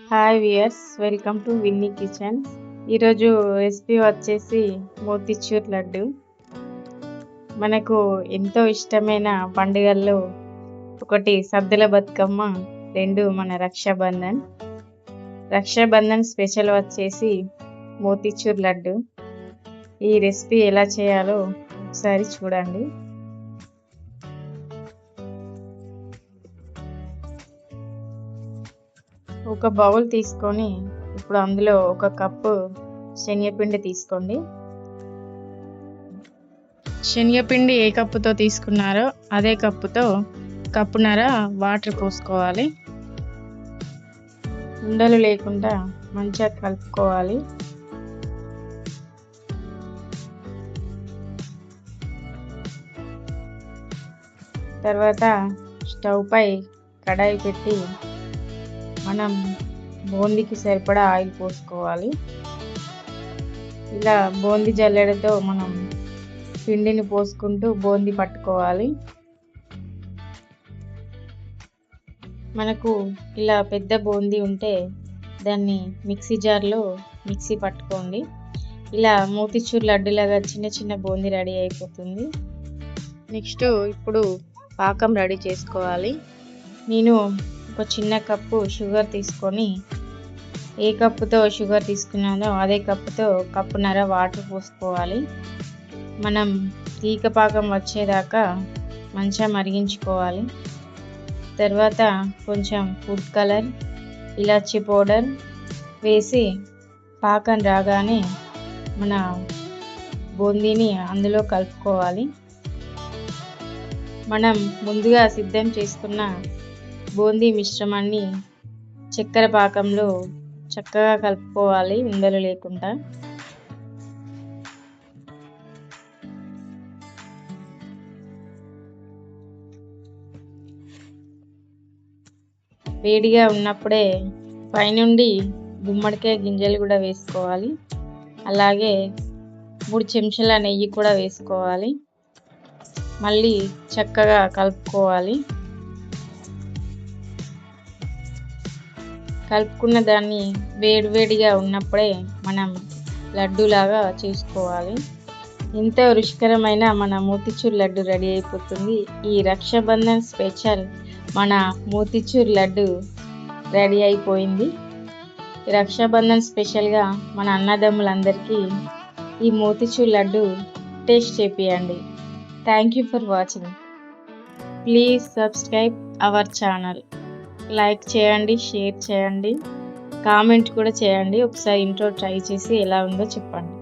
Hi viewers, welcome to Vinny kitchen. ఈరోజు recipe వచ్చేసి మోతిచూర్ లడ్డు. మనకు ఎంతో ఇష్టమైన పండుగల్లో ఒకటి సద్దుల బతుకమ్మ, రెండు మన రక్షాబంధన్. రక్షాబంధన్ స్పెషల్ వచ్చేసి మోతిచూర్ లడ్డు. ఈ రెసిపీ ఎలా చేయాలో ఒకసారి చూడండి. ఒక బౌల్ తీసుకొని ఇప్పుడు అందులో ఒక కప్పు శనగపిండి తీసుకోండి. శనగపిండి ఏ కప్పుతో తీసుకున్నారో అదే కప్పుతో కప్పున్నర వాటర్ పోసుకోవాలి. ఉండలు లేకుండా మంచిగా కలుపుకోవాలి. తర్వాత స్టవ్ పై కడాయి పెట్టి మనం బూందీకి సరిపడా ఆయిల్ పోసుకోవాలి. ఇలా బూందీ జల్లెడతో మనం పిండిని పోసుకుంటూ బూందీ పట్టుకోవాలి. మనకు ఇలా పెద్ద బూందీ ఉంటే దాన్ని మిక్సీ జార్లో మిక్సీ పట్టుకోండి. ఇలా మోతిచూర్ లడ్డులాగా చిన్న చిన్న బూందీ రెడీ అయిపోతుంది. నెక్స్ట్ ఇప్పుడు పాకం రెడీ చేసుకోవాలి. నేను ఒక చిన్న కప్పు షుగర్ తీసుకొని ఏ కప్పుతో షుగర్ తీసుకున్నానో అదే కప్పుతో కప్పున్నర వాటర్ పోసుకోవాలి. మనం తీగ పాకం వచ్చేదాకా మంచిగా మరిగించుకోవాలి. తర్వాత కొంచెం ఫుడ్ కలర్, ఇలాచీ పౌడర్ వేసి పాకం రాగానే మన బూందీని అందులో కలుపుకోవాలి. మనం ముందుగా సిద్ధం చేసుకున్న బూందీ మిశ్రమాన్ని చక్కెర పాకంలో చక్కగా కలుపుకోవాలి, ఉండలు లేకుండా. వేడిగా ఉన్నప్పుడే పైనుండి గుమ్మడికాయ గింజలు కూడా వేసుకోవాలి. అలాగే 3 చెంచాల నెయ్యి కూడా వేసుకోవాలి. మళ్ళీ చక్కగా కలుపుకోవాలి. కలుపుకున్న దాన్ని వేడివేడిగా ఉన్నప్పుడే మనం లడ్డూలాగా చేసుకోవాలి. ఎంతో రుచికరమైన మన మోతిచూర్ లడ్డు రెడీ అయిపోతుంది. ఈ రక్షాబంధన్ స్పెషల్ మన మోతిచూర్ లడ్డు రెడీ అయిపోయింది. రక్షాబంధన్ స్పెషల్గా మన అన్నదమ్ములందరికీ ఈ మోతిచూర్ లడ్డు టేస్ట్ చేపియండి. Thank you for watching. Please subscribe our channel. Like చేయండి, షేర్ చేయండి, కామెంట్ కూడా చేయండి. ఒకసారి ఇంట్లో ట్రై చేసి ఎలా ఉందో చెప్పండి.